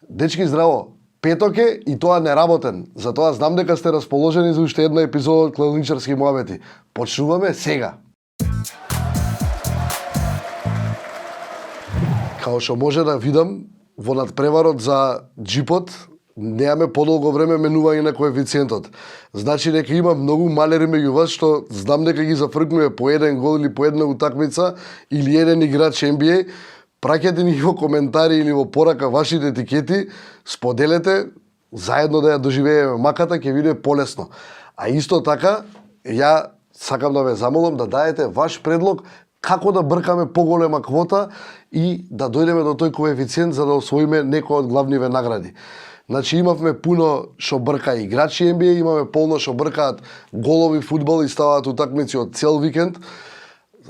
Дечки, здраво! Петок е и тоа неработен. Затоа знам дека сте расположени за уште една епизода од Клелничарски муабети. Почнуваме сега. Као што може да видам, во надпреварот за джипот немаме подолго време менување на коефициентот. Значи дека има многу малери меѓу вас што знам дека ги зафркнува по еден гол или по една утакмица или еден играч NBA. Праќате ни во коментари или во порака вашите етикети, споделете, заедно да ја доживееме маката, ќе биде полесно. А исто така, ја сакам да ве замолам да даете ваш предлог како да бркаме поголема квота и да дојдеме до тој коефициент за да освоиме некој од главниве награди. Значи имавме пуно што брка играчи NBA, имаме полно што бркаат голови фудбал и ставаат утакмици од цел викенд.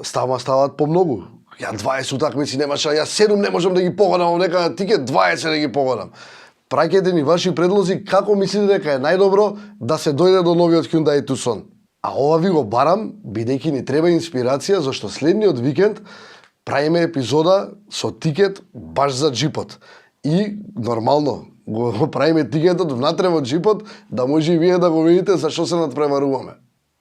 Ставаат по многу. Ја 20 утакмици немаше, ја 7 не можам да ги погодам, нека тикет 20 да ги погодам. Праќајте ни ваши предлози како мислите дека е најдобро да се дојде до новиот Hyundai Tucson. А ова ви го барам, бидејќи ни треба инспирација, зашто следниот викенд правиме епизода со тикет баш за джипот. И нормално го правиме тикетот внатре во джипот, да може и вие да го видите за што се надпреваруваме.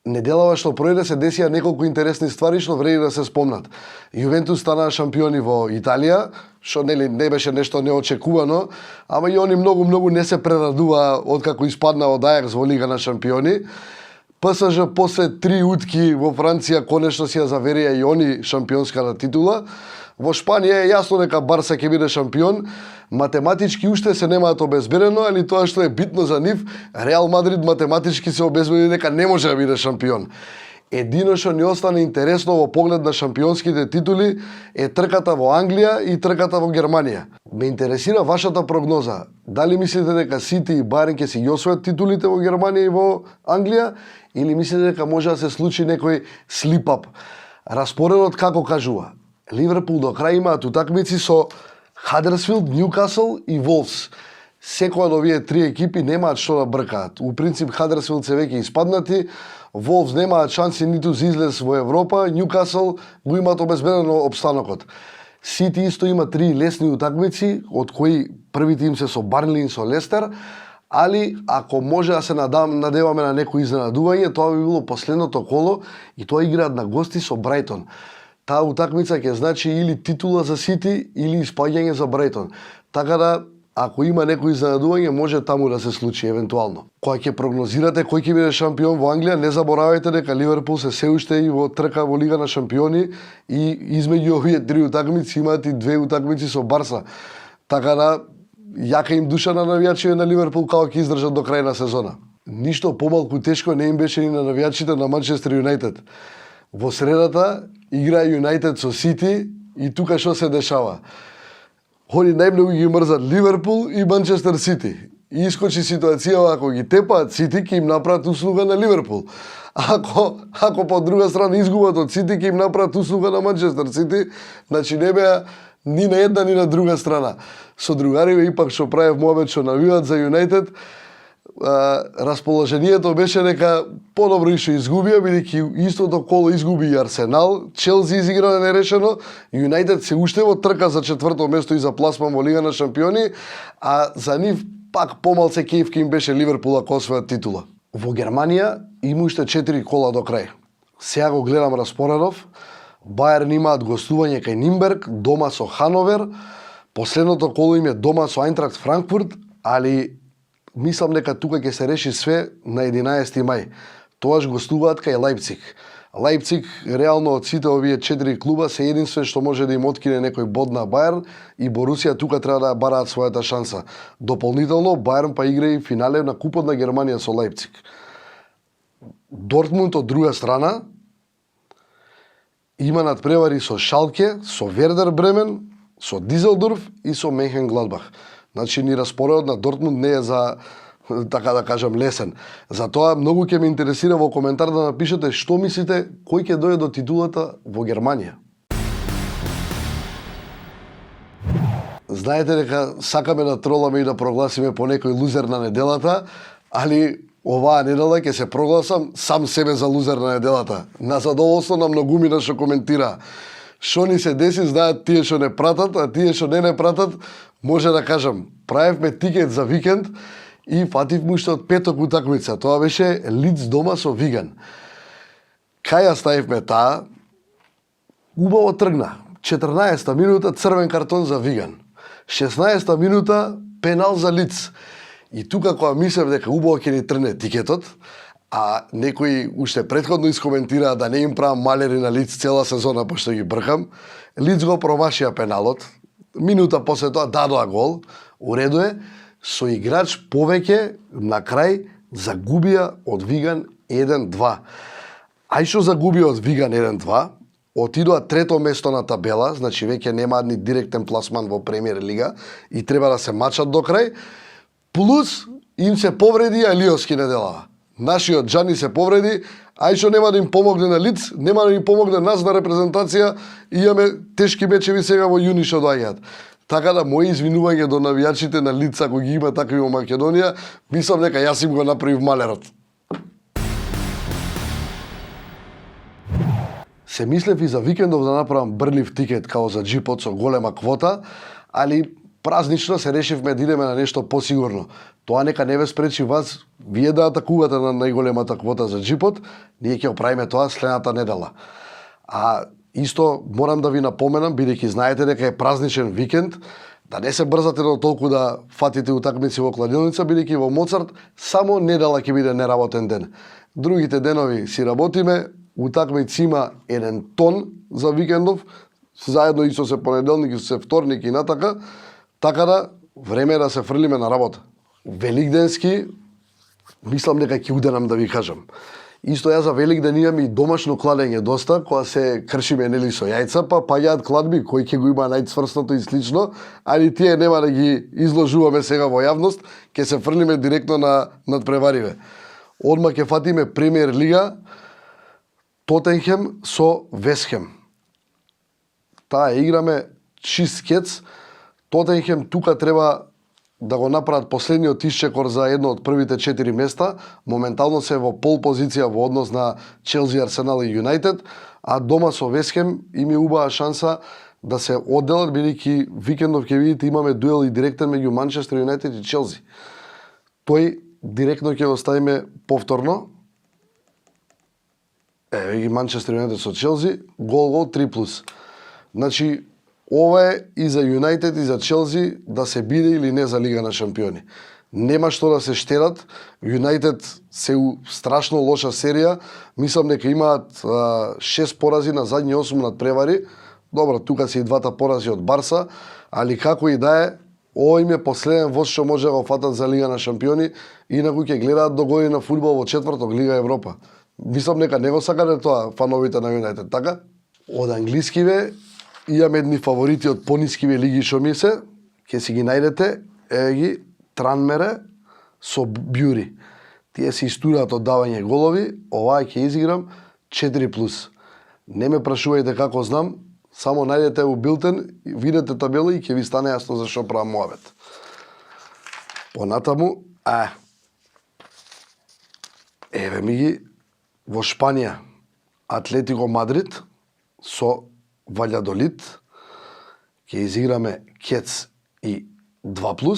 Неделава што пројде се десија неколку интересни ствари што вреди да се спомнат. Јувентус станаа шампиони во Италија, што не беше нешто неочекувано, ама и они многу не се прерадуваа откако испадна од Ајакс во Лига на шампиони. ПСЖ после 3 утки во Франција конечно си ја заверија и они шампионската титула. Во Шпанија е јасно дека Барса ќе биде шампион. Математички уште се немаат обезбедено, али тоа што е битно за нив, Реал Мадрид математички се обезбеди дека не може да биде шампион. Едино што ни остане интересно во поглед на шампионските титули е трката во Англија и трката во Германија. Ме интересира вашата прогноза. Дали мислите дека Сити и Бајерн ќе си ги освојат титулите во Германија и во Англија, или мислите дека може да се случи некој слип-ап? Распоредот како кажува? Ливерпул до крај имаат утакмици со Хадерсфилд, Ньюкасл и Волфс. Секоја од овие три екипи немаат што да бркаат. У принцип Хадерсфилд се веќе испаднати, Волфс немаат шанси ниту за излез во Европа, Ньюкасл го имаат обезбедено обстанокот. Сити исто има три лесни утакмици, од кои првите им се со Барнли и со Лестер, али ако може да се надеваме на некој изненадување, тоа би било последното коло и тоа играат на гости со Брајтон. Таа утакмица ќе значи или титула за Сити, или испаѓање за Брајтон. Така да, ако има некој изненадување, може таму да се случи евентуално. Кога ќе прогнозирате кој ќе биде шампион во Англија, не заборавајте дека Ливерпул се уште и во трка во Лига на шампиони и измеѓу овие три утакмици имаат и две утакмици со Барса. Така да, јака им душа на навијачите на Ливерпул како ќе издржат до крај на сезона. Ништо помалку тешко не им беше ни на навијачите на Манчестер Юнајтед. Во средата игра Юнајтед со Сити и тука што се дешава? Они најмногу ги мрзат Ливерпул и Манчестер Сити. И искочи ситуација ако ги тепаат Сити, ќе им направат услуга на Ливерпул. Ако по друга страна изгубат од Сити, ќе им направат услуга на Манчестер Сити, значи не беа ни на една ни на друга страна. Со другариве ипак што правев муабет што навиваат за Юнајтед, расположението беше дека подобро и што изгубија, бидејќи истото коло изгуби и Арсенал, Челси изигра нерешено, Юнајтед се уште во трка за четврто место и за пласман во Лига на шампиони, а за нив пак помалце кејф им беше Ливерпул ако освојат титула. Во Германија има уште 4 кола до крај. Сега го гледам распоредов. Бајерн имаат гостување кај Нимберг, дома со Хановер, последното коло им е дома со Ајнтрахт Франкфурт, али мислам дека тука ќе се реши све на 11 мај. Тоаш гостуваат кај Лајпциг. Лајпциг реално од сите овие 4 клуба се единствен што може да им откине некој бод на Бајерн и Борусија тука треба да бараат својата шанса. Дополнително Бајерн па игра и финале на Купот на Германија со Лајпциг. Дортмунд од друга страна има надпревари со Шалке, со Вердер Бремен, со Дизелдорф и со Менхенгладбах. Значи ни распоредот на Дортмунд не е за, така да кажам, лесен. Затоа многу ќе ме интересира во коментар да напишете што мислите кој ќе дојде до титулата во Германија. Знаете дека сакаме да троламе и да прогласиме по некој лузер на неделата, али оваа недела ќе се прогласам сам себе за лузер на неделата. На задоволство на многумина што коментира. Што ни се деси, знаат тие што не пратат, а тие што не пратат, може да кажам, правевме тикет за викенд и фативме уште од петок утакмица. Тоа беше Лиц дома со Виган. Кај ја ставивме таа? Убаво тргна. 14-та минута црвен картон за Виган. 16-та минута пенал за Лиц. И тука кога мислев дека убаво ќе ни трне тикетот, а некои уште претходно искоментираа да не им правам малери на Лиц цела сезона пошто ги бркам, Лиц го промашија пеналот. Минута после тоа дадоа гол. Уреду е, со играч повеќе на крај загубија од Виган 1-2. Ај што загубија од Виган 1-2, отидоа трето место на табела, значи веќе немаат ни директен пласман во Премиер Лига и треба да се мачат до крај, плюс им се повреди Алиоски неделава. Нашиот Джани се повреди, ај што нема да им помогне на Лиц, нема да им помогне нас на репрезентација, имаме тешки мечеви сега во јуни што доаѓаат. Така да мои извинување до навијачите на Лиц ако ги има такви во Македонија, мислам дека јас им го направив малерот. Се мислев и за викендов да направам брлив тикет као за джипот со голема квота, али празнично се решивме да идеме на нешто посигурно. Тоа нека не ве спречи вас, вие да атакувате на најголемата квота за джипот, ние ќе оправиме тоа следната недела. А исто морам да ви напоменам, бидејќи знаете дека е празничен викенд, да не се брзате до толку да фатите утакмици во кладилница, бидејќи во Моцарт само недела ќе биде неработен ден. Другите денови си работиме, утакмици има 1 тон за викендов, заедно и со се понеделник и со се вторник и натака, така да време е да се фрлиме на работа. Великденски, мислам дека ќе уденам да ви кажам. Исто ја за Великден имам и домашно кладење доста, кога се кршиме нели со јајца, па паѓаат кладби, кој ќе го има најцврстото и слично, али тие нема да ги изложуваме сега во јавност, ќе се фрлиме директно на надпревариве. Одма ќе фатиме Премиер Лига, Тотенхем со Весхем. Таа играме чист кец. Тотенхем тука треба да го направат последниот исчекор за едно од првите 4 места. Моментално се во пол позиција во однос на Челси, Арсенал и Юнајтед, а дома со Весхем им е убава шанса да се одделат, бидејќи викендов ќе видите имаме дуел и директен меѓу Манчестер Юнајтед и Челси. Тој директно ќе го ставиме повторно. Еве ги Манчестер Юнајтед со Челси, гол 3+. Значи, ова е и за Юнајтед и за Челси да се биде или не за Лига на шампиони. Нема што да се штерат. Юнајтед се у страшно лоша серија. Мислам дека имаат 6 порази на задни 8 надпревари. Добро, тука се и двата порази од Барса, али како и да е, ова им е последен воз што може да го фатат за Лига на шампиони, инаку ќе гледаат до година фудбал во четврток Лига Европа. Мислам дека не го сакате тоа фановите на Юнајтед, така? Од англискиве имам едни фаворити од понискиве лиги што ми се, ќе си ги најдете, еве ги Транмере со Бјури. Тие се истураат од давање голови, оваа ќе изиграм 4+. Не ме прашувајте како знам, само најдете у билтен, видете табела и ќе ви стане јасно за што правам муабет. Понатаму, еве ми ги во Шпанија, Атлетико Мадрид со Ваљадолид, ќе изиграме кец и 2+,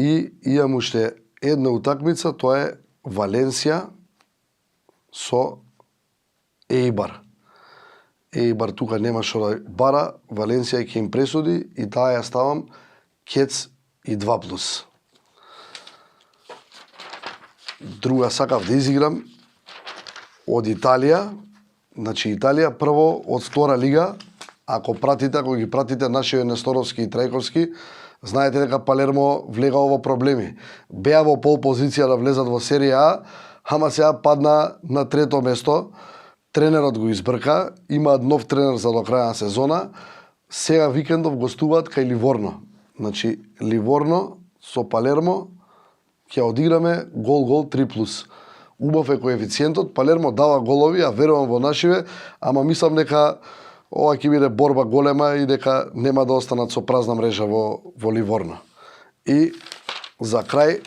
и имам уште една утакмица, тоа е Валенсија со Ејбар. Ејбар тука нема што да бара, Валенсија ќе им пресуди и таа ја ставам кец и 2+. Друга сакав да изиграм од Италија, значи Италија прво од втора лига, ако ги пратите нашиот Несторовски и Трајковски, знаете дека Палермо влегало во проблеми. Беа во пол позиција да влезат во серија А, ама сега падна на трето место. Тренерот го избрка, имаат нов тренер за до крај на сезона. Сега викендов гостуваат кај Ливорно. Значи Ливорно со Палермо ќе одиграме гол 3+. Убав е коефициентот, Палермо дава голови, а верувам во нашиве, ама мислам дека ова ќе биде борба голема и дека нема да останат со празна мрежа во Ливорно. И за крај,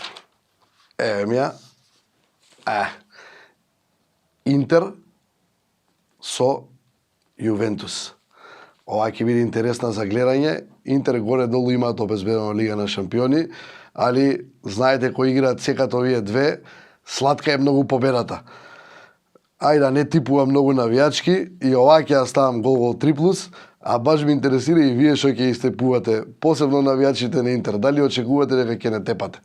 еве ми ја, Интер со Јувентус. Ова ќе биде интересна за гледање. Интер горе-долу имаат обезбедена Лига на шампиони, али знаете кои играат секато овие две, сладка е многу победата. Ајде да не типувам многу навијачки и ова ќе ја ставам гол 3+, а баш ме интересира и вие што ќе истепувате, посебно навијачите на Интер. Дали очекувате дека ќе не тепате?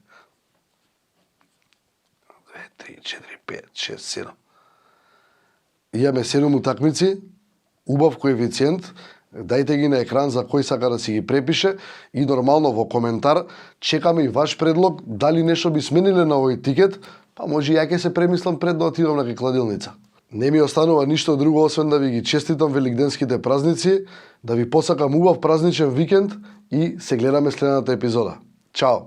2, 3, 4, 5, 6, 7. Имаме 7 утакмици, убав коефициент, дајте ги на екран за кој сака да си ги препише и нормално во коментар чекаме и ваш предлог дали нешто би смениле на овој тикет, па може ја ќе се премислам пред да отидам на кладилница. Не ми останува ништо друго освен да ви ги честитам великденските празници, да ви посакам убав празничен викенд и се гледаме следната епизода. Чао!